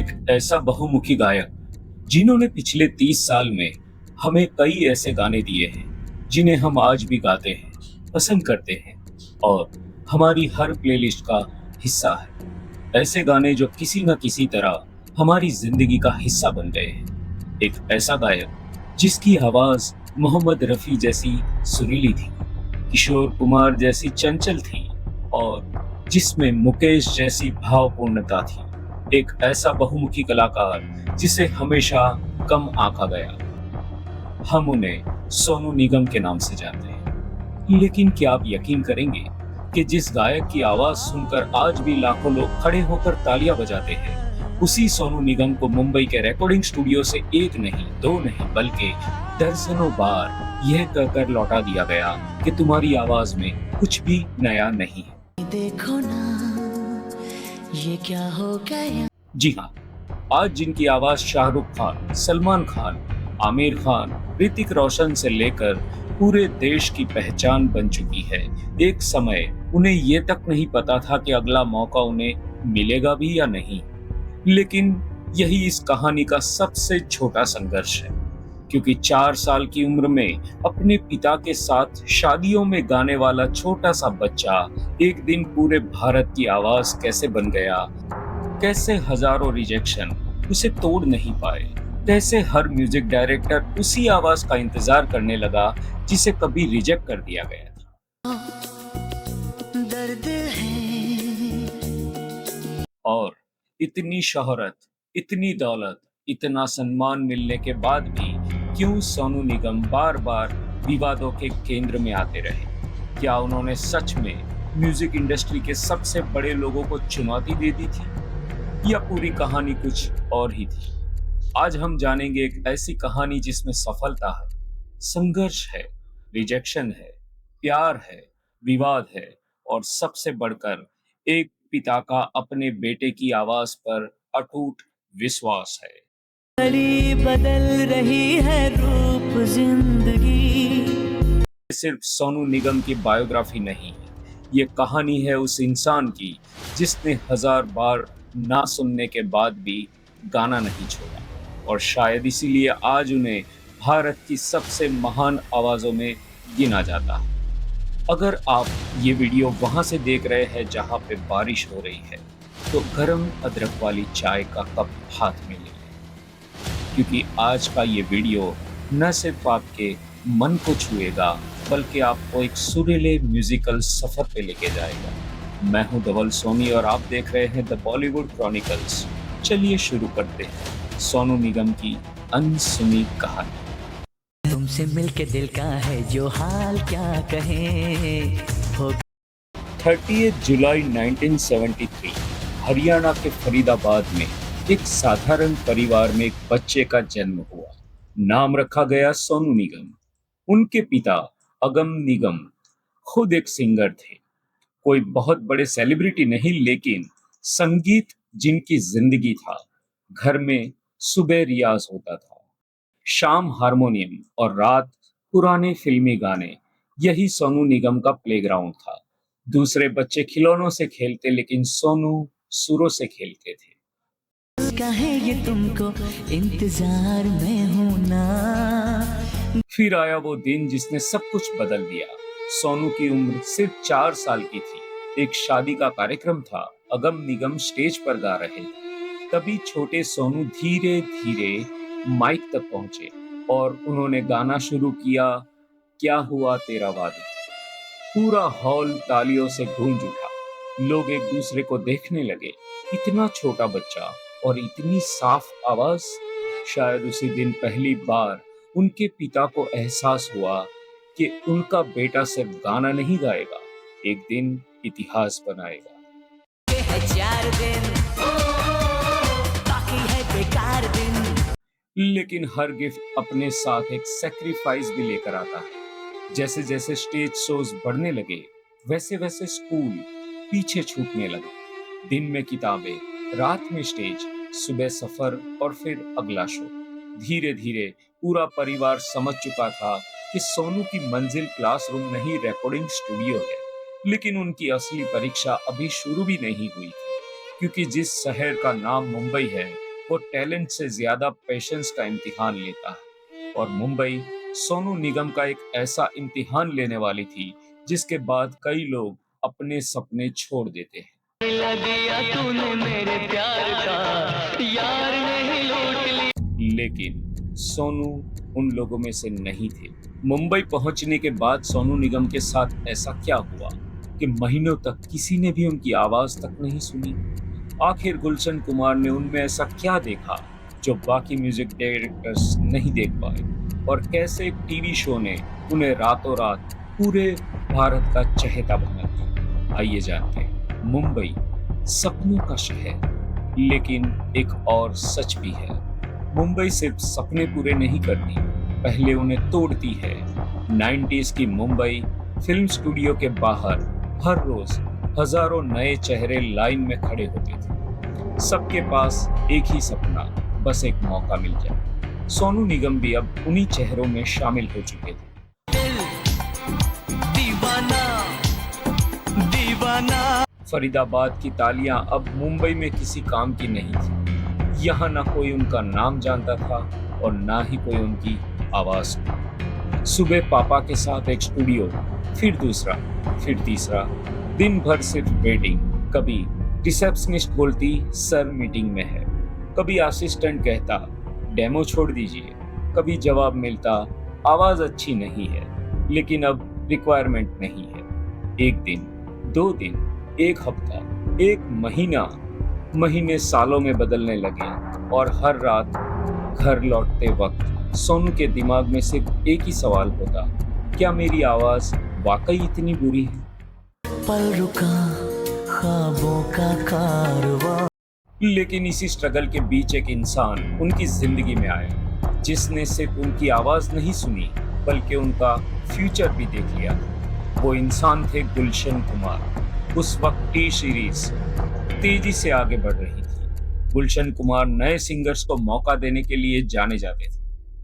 एक ऐसा बहुमुखी गायक जिन्होंने पिछले 30 साल में हमें कई ऐसे गाने दिए हैं जिन्हें हम आज भी गाते हैं, पसंद करते हैं और हमारी हर प्लेलिस्ट का हिस्सा है। ऐसे गाने जो किसी न किसी तरह हमारी जिंदगी का हिस्सा बन गए हैं। एक ऐसा गायक जिसकी आवाज मोहम्मद रफी जैसी सुरीली थी, किशोर कुमार जैसी चंचल थी और जिसमें मुकेश जैसी भावपूर्णता थी। एक ऐसा बहुमुखी कलाकार जिसे हमेशा कम आंका गया। हम उन्हें सोनू निगम के नाम से जानते हैं। लेकिन क्या आप यकीन करेंगे कि जिस गायक की आवाज सुनकर आज भी लाखों लोग खड़े होकर तालियां बजाते हैं, उसी सोनू निगम को मुंबई के रिकॉर्डिंग स्टूडियो से एक नहीं, दो नहीं, बल्कि दर्जनों बार यह कहकर लौटा दिया गया कि तुम्हारी आवाज में कुछ भी नया नहीं है। देखो ना ये क्या हो गया। जी हाँ, आज जिनकी आवाज शाहरुख खान, सलमान खान, आमिर खान, ऋतिक रोशन से लेकर पूरे देश की पहचान बन चुकी है। एक समय उन्हें ये तक नहीं पता था कि अगला मौका उन्हें मिलेगा भी या नहीं। लेकिन यही इस कहानी का सबसे छोटा संघर्ष है, क्योंकि 4 साल की उम्र में अपने पिता के साथ शादियों में गाने वाला छोटा सा बच्चा एक दिन पूरे भारत की आवाज कैसे बन गया। कैसे हजारों रिजेक्शन उसे तोड़ नहीं पाए। कैसे हर म्यूजिक डायरेक्टर उसी आवाज का इंतजार करने लगा जिसे कभी रिजेक्ट कर दिया गया था। दर्द है और इतनी शोहरत, इतनी दौलत, इतना सम्मान मिलने के बाद भी क्यों सोनू निगम बार बार विवादों के केंद्र में आते रहे? क्या उन्होंने सच में म्यूजिक इंडस्ट्री के सबसे बड़े लोगों को चुनौती दे दी थी, या पूरी कहानी कुछ और ही थी? आज हम जानेंगे एक ऐसी कहानी जिसमें सफलता है, संघर्ष है, रिजेक्शन है, प्यार है, विवाद है और सबसे बढ़कर एक पिता का अपने बेटे की आवाज पर अटूट विश्वास है। बड़ी बदल रही है रूप जिंदगी। सिर्फ सोनू निगम की बायोग्राफी नहीं है, ये कहानी है उस इंसान की जिसने 1000 बार ना सुनने के बाद भी गाना नहीं छोड़ा, और शायद इसीलिए आज उन्हें भारत की सबसे महान आवाजों में गिना जाता है। अगर आप ये वीडियो वहां से देख रहे हैं जहां पे बारिश हो रही है, तो गर्म अदरक वाली चाय का कप हाथ में ले लें, क्योंकि आज का ये वीडियो न सिर्फ आपके मन को छुएगा, बल्कि आपको एक सुरीले म्यूजिकल सफर पे लेके जाएगा। मैं हूं धवल सोनी और आप देख रहे हैं द बॉलीवुड क्रॉनिकल्स। चलिए शुरू करते हैं सोनू निगम की अनसुनी कहानी। तुमसे मिलके दिल का है जो हाल क्या कहें हो। 30 जुलाई 1973 हरियाणा के फरीदाबाद में एक साधारण परिवार में एक बच्चे का जन्म हुआ। नाम रखा गया सोनू निगम। उनके पिता अगम निगम खुद एक सिंगर थे, कोई बहुत बड़े सेलिब्रिटी नहीं, लेकिन संगीत जिनकी जिंदगी था। घर में सुबह रियाज होता था, शाम हारमोनियम और रात पुराने फिल्मी गाने। यही सोनू निगम का प्लेग्राउंड था। दूसरे बच्चे खिलौनों से खेलते, लेकिन सोनू सुरों से खेलते थे। कहे ये तुमको इंतजार में हूं ना। फिर आया वो दिन जिसने सब कुछ बदल दिया। सोनू की उम्र सिर्फ 4 साल की थी। एक शादी का कार्यक्रम था, अगम निगम स्टेज पर गा रहे थे। तभी छोटे सोनू धीरे धीरे माइक तक पहुंचे और उन्होंने गाना शुरू किया, क्या हुआ तेरा वादा। पूरा हॉल तालियों से गूंज उठा। लोग एक दूसरे को देखने लगे। इतना छोटा बच्चा और इतनी साफ आवाज। शायद उसी दिन पहली बार उनके पिता को एहसास हुआ कि उनका बेटा सिर्फ गाना नहीं गाएगा, एक दिन इतिहास बनाएगा। ये है 4 दिन बाकी है बेकार दिन। लेकिन हर गिफ्ट अपने साथ एक सेक्रीफाइस भी लेकर आता है। जैसे जैसे स्टेज शोज बढ़ने लगे, वैसे वैसे स्कूल पीछे छूटने लगे। दिन में किताबें, रात में स्टेज, सुबह सफर और फिर अगला शो। धीरे धीरे पूरा परिवार समझ चुका था कि सोनू की मंजिल क्लासरूम नहीं, रिकॉर्डिंग स्टूडियो है। लेकिन उनकी असली परीक्षा अभी शुरू भी नहीं हुई थी, क्योंकि जिस शहर का नाम मुंबई है, वो टैलेंट से ज्यादा पेशेंस का इम्तिहान लेता है, और मुंबई सोनू निगम का एक ऐसा इम्तिहान लेने वाली थी जिसके बाद कई लोग अपने सपने छोड़ देते हैं। मिला दिया तूने मेरे प्यार का, यार नहीं लूट लिया। लेकिन सोनू उन लोगों में से नहीं थे। मुंबई पहुंचने के बाद सोनू निगम के साथ ऐसा क्या हुआ कि महीनों तक किसी ने भी उनकी आवाज तक नहीं सुनी। आखिर गुलशन कुमार ने उनमें ऐसा क्या देखा जो बाकी म्यूजिक डायरेक्टर्स नहीं देख पाए, और कैसे एक टीवी शो ने उन्हें रातों रात पूरे भारत का चहेता बना दिया। आइए जानते हैं। मुंबई सपनों का शहर, लेकिन एक और सच भी है। मुंबई सिर्फ सपने पूरे नहीं करती, पहले उन्हें तोड़ती है। 90s की मुंबई फिल्म स्टूडियो के बाहर हर रोज हजारों नए चेहरे लाइन में खड़े होते थे। सबके पास एक ही सपना, बस एक मौका मिल जाए। सोनू निगम भी अब उन्हीं चेहरों में शामिल हो चुके थे। दिल दीवाना दीवाना। फरीदाबाद की तालियां अब मुंबई में किसी काम की नहीं थी। यहाँ ना कोई उनका नाम जानता था और ना ही कोई उनकी आवाज को। सुबह पापा के साथ एक स्टूडियो, फिर दूसरा, फिर तीसरा, दिन भर सिर्फ वेटिंग। कभी रिसेप्शनिस्ट बोलती सर मीटिंग में है, कभी असिस्टेंट कहता डेमो छोड़ दीजिए, कभी जवाब मिलता आवाज अच्छी नहीं है। लेकिन अब रिक्वायरमेंट नहीं है। एक दिन, 2 दिन, एक हफ्ता, एक महीना, महीने सालों में बदलने लगे, और हर रात घर लौटते वक्त सोनू के दिमाग में सिर्फ एक ही सवाल होता, क्या मेरी आवाज वाकई इतनी बुरी है? पल रुका ख्वाबों का कारवां। लेकिन इसी स्ट्रगल के बीच एक इंसान उनकी जिंदगी में आया, जिसने सिर्फ उनकी आवाज नहीं सुनी बल्कि उनका फ्यूचर भी देख लिया। वो इंसान थे गुलशन कुमार। उस वक्त टी सीरीज तेजी से आगे बढ़ रही थी। गुलशन कुमार नए सिंगर्स को मौका देने के लिए जाने जाते थे।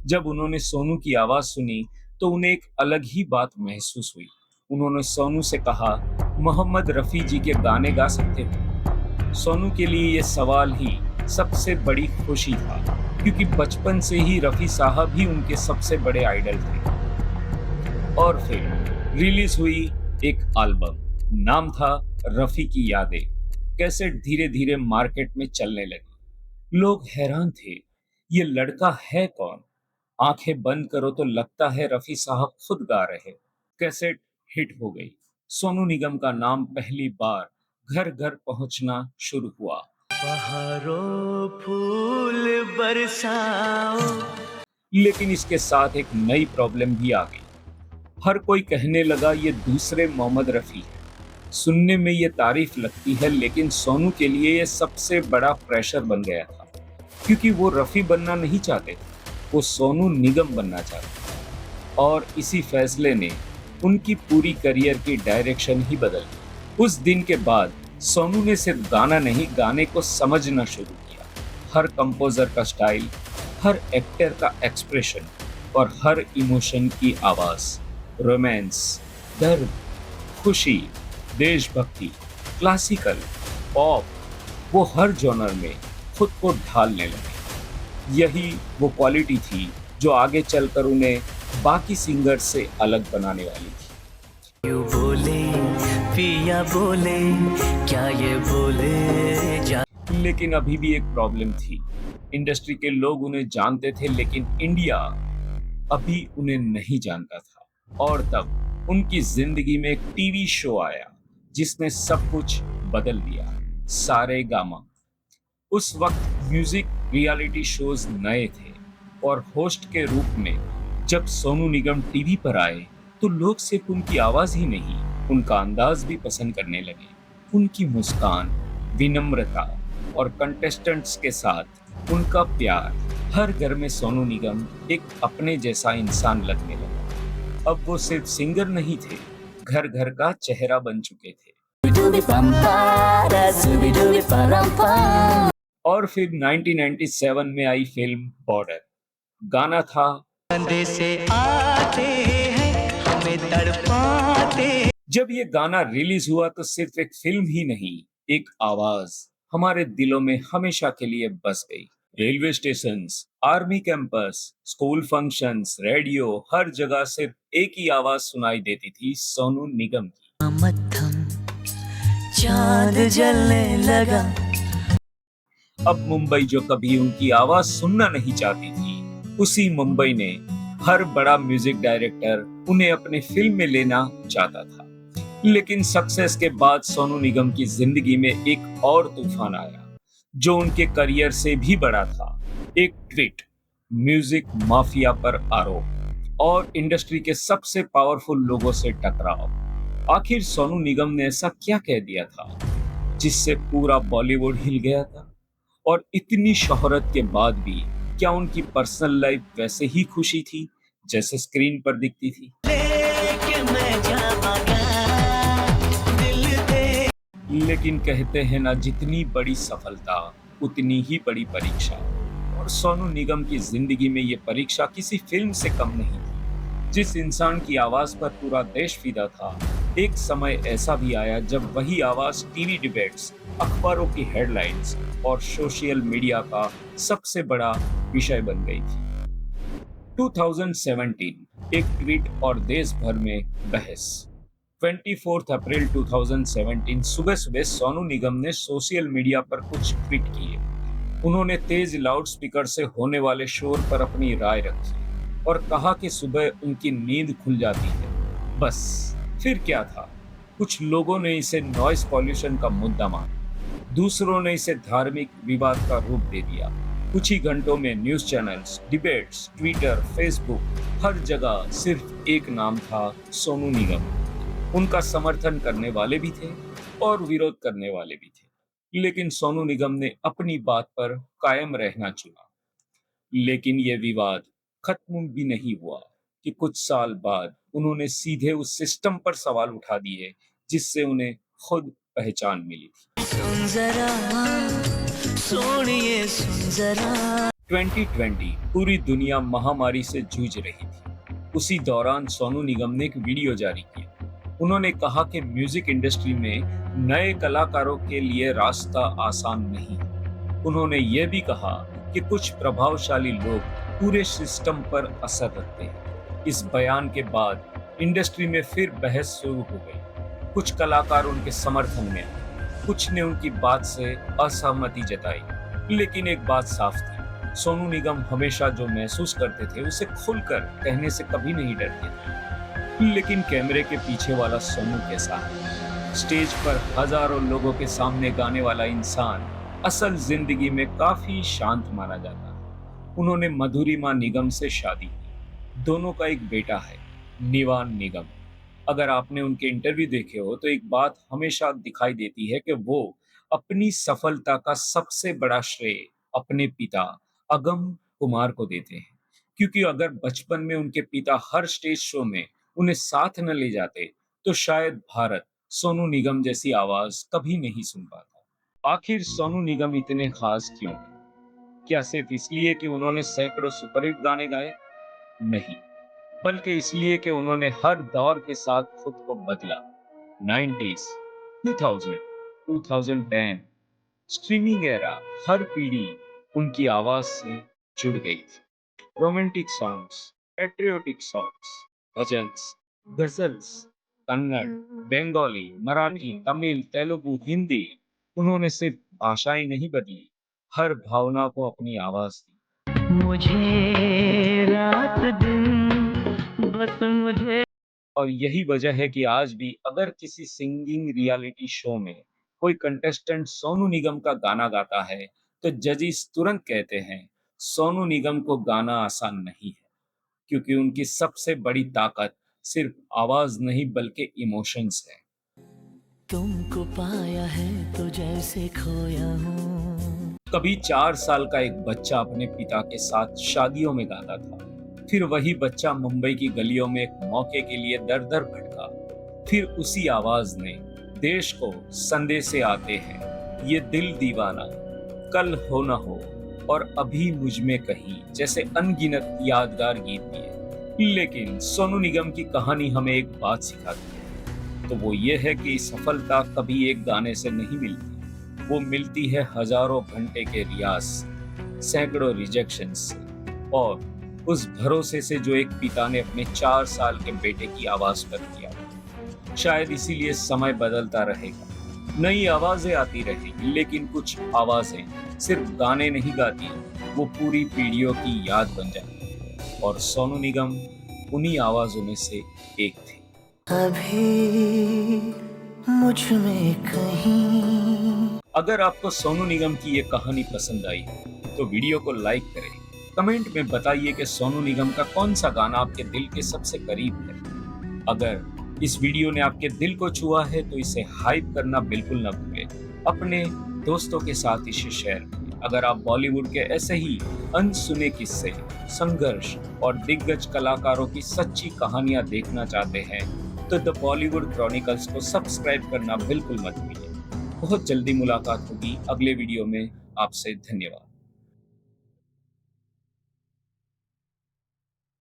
जब उन्होंने सोनू की आवाज सुनी तो उन्हें एक अलग ही बात महसूस हुई। उन्होंने सोनू से कहा, मोहम्मद रफी जी के गाने गा सकते हो? सोनू के लिए यह सवाल ही सबसे बड़ी खुशी था, क्योंकि बचपन से ही रफी साहब ही उनके सबसे बड़े आइडल थे। और फिर रिलीज हुई एक एल्बम, नाम था रफी की यादें। कैसेट धीरे धीरे मार्केट में चलने लगी। लोग हैरान थे, ये लड़का है कौन? आंखें बंद करो तो लगता है रफी साहब खुद गा रहे। कैसेट हिट हो गई। सोनू निगम का नाम पहली बार घर घर पहुंचना शुरू हुआ। बहारों फूल बरसाओ। लेकिन इसके साथ एक नई प्रॉब्लम भी आ गई। हर कोई कहने लगा ये दूसरे मोहम्मद रफी है। सुनने में ये तारीफ लगती है, लेकिन सोनू के लिए ये सबसे बड़ा प्रेशर बन गया था, क्योंकि वो रफी बनना नहीं चाहते थे, वो सोनू निगम बनना चाहते थे। और इसी फैसले ने उनकी पूरी करियर की डायरेक्शन ही बदल दी। उस दिन के बाद सोनू ने सिर्फ गाना नहीं, गाने को समझना शुरू किया। हर कंपोजर का स्टाइल, हर एक्टर का एक्सप्रेशन और हर इमोशन की आवाज, रोमांस, दर्द, खुशी, देशभक्ति, क्लासिकल, पॉप, वो हर जॉनर में खुद को ढालने लगे। यही वो क्वालिटी थी जो आगे चलकर उन्हें बाकी सिंगर से अलग बनाने वाली थी। यू बोले पिया बोले, क्या ये बोले जा। लेकिन अभी भी एक प्रॉब्लम थी। इंडस्ट्री के लोग उन्हें जानते थे, लेकिन इंडिया अभी उन्हें नहीं जानता था। और तब उनकी जिंदगी में एक टीवी शो आया जिसने सब कुछ बदल दिया, सारेगामा। उस वक्त म्यूजिक रियलिटी शोज नए थे, और होस्ट के रूप में जब सोनू निगम टीवी पर आए तो लोग सिर्फ उनकी आवाज ही नहीं, उनका अंदाज भी पसंद करने लगे। उनकी मुस्कान, विनम्रता और कंटेस्टेंट्स के साथ उनका प्यार, हर घर में सोनू निगम एक अपने जैसा इंसान लगने लगा। अब वो सिर्फ सिंगर नहीं थे, घर घर का चेहरा बन चुके थे। और फिर 1997 में आई फिल्म बॉर्डर। गाना था, कंधे से आते हैं हमें तड़पाते। जब ये गाना रिलीज हुआ तो सिर्फ एक फिल्म ही नहीं, एक आवाज हमारे दिलों में हमेशा के लिए बस गई। Railway station, army campus, school functions, radio, हर जगह सिर्फ एक ही आवाज सुनाई देती थी, सोनू निगम की। मत्थम चांद जलने लगा। अब मुंबई जो कभी उनकी आवाज सुनना नहीं चाहती थी, उसी मुंबई ने हर बड़ा म्यूजिक डायरेक्टर उन्हें अपने फिल्म में लेना चाहता था। लेकिन सक्सेस के बाद सोनू निगम की जिंदगी में एक और तूफान आया, जो उनके करियर से भी बड़ा था। एक ट्वीट, म्यूजिक माफिया पर आरोप और इंडस्ट्री के सबसे पावरफुल लोगों से टकराव। आखिर सोनू निगम ने ऐसा क्या कह दिया था जिससे पूरा बॉलीवुड हिल गया था? और इतनी शोहरत के बाद भी क्या उनकी पर्सनल लाइफ वैसे ही खुशी थी जैसे स्क्रीन पर दिखती थी? लेके मैं जावांगा दिल दे। लेकिन कहते हैं ना, जितनी बड़ी सफलता उतनी ही बड़ी परीक्षा। और सोनू निगम की जिंदगी में ये परीक्षा किसी फिल्म से कम नहीं थी। जिस इंसान की आवाज पर पूरा देश फिदा था, एक समय ऐसा भी आया जब वही आवाज टीवी डिबेट्स, अखबारों की हेडलाइंस और सोशल मीडिया का सबसे बड़ा विषय बन गई थी। 2017, एक ट्वीट और देश भर में बहस। 24 अप्रैल 2017 सुबह सुबह सोनू निगम ने सोशल मीडिया पर कुछ ट्वीट किए। उन्होंने तेज लाउड स्पीकर से होने वाले शोर पर अपनी राय रखी और कहा कि सुबह उनकी नींद खुल जाती है। बस, फिर क्या था? कुछ लोगों ने इसे नॉइस पॉल्यूशन का मुद्दा माना, दूसरों ने इसे धार्मिक विवाद का रूप दे दिया। कुछ ही घंटों में news channels, debates, Twitter, Facebook, हर जगह सिर्फ एक नाम था, सोनू निगम। उनका समर्थन करने वाले भी थे और विरोध करने वाले भी थे, लेकिन सोनू निगम ने अपनी बात पर कायम रहना चुना। लेकिन यह विवाद खत्म भी नहीं हुआ कि कुछ साल बाद उन्होंने सीधे उस सिस्टम पर सवाल उठा दिए जिससे उन्हें खुद पहचान मिली थी। सुन जरा सोनिए सुन जरा। 2020 पूरी दुनिया महामारी से जूझ रही थी। उसी दौरान सोनू निगम ने एक वीडियो जारी किया। उन्होंने कहा कि म्यूजिक इंडस्ट्री में नए कलाकारों के लिए रास्ता आसान नहीं है। उन्होंने यह भी कहा कि कुछ प्रभावशाली लोग पूरे सिस्टम पर असर रखते हैं। इस बयान के बाद इंडस्ट्री में फिर बहस शुरू हो गई। कुछ कलाकार उनके समर्थन में आए, कुछ ने उनकी बात से असहमति जताई। लेकिन एक बात साफ थी, सोनू निगम हमेशा जो महसूस करते थे उसे खुलकर कहने से कभी नहीं डरते थे। लेकिन कैमरे के पीछे वाला सोनू कैसा है? स्टेज पर हजारों लोगों के सामने गाने वाला इंसान असल जिंदगी में काफी शांत माना जाता है। उन्होंने मधुरिमा निगम से शादी की। दोनों का एक बेटा है, निवान निगम। अगर आपने उनके इंटरव्यू देखे हो तो एक बात हमेशा दिखाई देती है कि वो अपनी सफलता का सबसे बड़ा श्रेय अपने पिता अगम कुमार को देते हैं। क्योंकि अगर बचपन में उनके पिता हर स्टेज शो में उन्हें साथ न ले जाते तो शायद भारत सोनू निगम जैसी आवाज कभी नहीं सुन पाता। आखिर सोनू निगम इतने खास क्यों हैं? क्या सिर्फ इसलिए कि उन्होंने सैकड़ों सुपरहिट गाने गाए? नहीं, बल्कि इसलिए कि उन्होंने हर दौर के साथ खुद को बदला। 90s, 2000, 2010, स्ट्रीमिंग एरा, हर पीढ़ी उनकी आवाज से जुड़ गई थी। Romantic songs, patriotic songs, bhajans, ghazals, Kannada, Bengali, Marathi, Tamil, Telugu, Hindi, उन्होंने सिर्फ भाषाएं नहीं बदली, हर भावना को अपनी आवाज दी। मुझे रात दिन बस मुझे। और यही वजह है कि आज भी अगर किसी सिंगिंग रियलिटी शो में कोई कंटेस्टेंट सोनू निगम का गाना गाता है तो जजेस तुरंत कहते हैं सोनू निगम को गाना आसान नहीं है, क्योंकि उनकी सबसे बड़ी ताकत सिर्फ आवाज नहीं बल्कि इमोशंस है। तुमको पाया है तो जैसे खोया हूँ। कभी 4 साल का एक बच्चा अपने पिता के साथ शादियों में गाता था, फिर वही बच्चा मुंबई की गलियों में एक मौके के लिए दर दर भटका। फिर उसी आवाज ने देश को संदेशे आते हैं, ये दिल दीवाना, कल हो न हो और अभी मुझ में कहीं जैसे अनगिनत यादगार गीत दिए। लेकिन सोनू निगम की कहानी हमें एक बात सिखाती है, तो वो ये है कि सफलता कभी एक गाने से नहीं मिलती, वो मिलती है हजारों घंटे के रियाज से। सैकड़ों रिजेक्शंस से और उस भरोसे से जो एक पिता ने अपने 4 साल के बेटे की आवाज पर किया। शायद इसीलिए समय बदलता रहेगा, नई आवाजें आती रहेगी, लेकिन कुछ आवाजें सिर्फ गाने नहीं गाती, वो पूरी पीढ़ियों की याद बन जाती है। और सोनू निगम उन्हीं आवाजों में से एक थे। अभी मुझ में कहीं। अगर आपको सोनू निगम की ये कहानी पसंद आई तो वीडियो को लाइक करें, कमेंट में बताइए कि सोनू निगम का कौन सा गाना आपके दिल के सबसे करीब है। अगर इस वीडियो ने आपके दिल को छुआ है तो इसे हाइप करना बिल्कुल न भूलें, अपने दोस्तों के साथ इसे शेयर करें। अगर आप बॉलीवुड के ऐसे ही अनसुने किस्से, संघर्ष और दिग्गज कलाकारों की सच्ची कहानियां देखना चाहते हैं तो द बॉलीवुड क्रॉनिकल्स को सब्सक्राइब करना बिल्कुल मत भूलिए। बहुत जल्दी मुलाकात होगी अगले वीडियो में। आपसे धन्यवाद।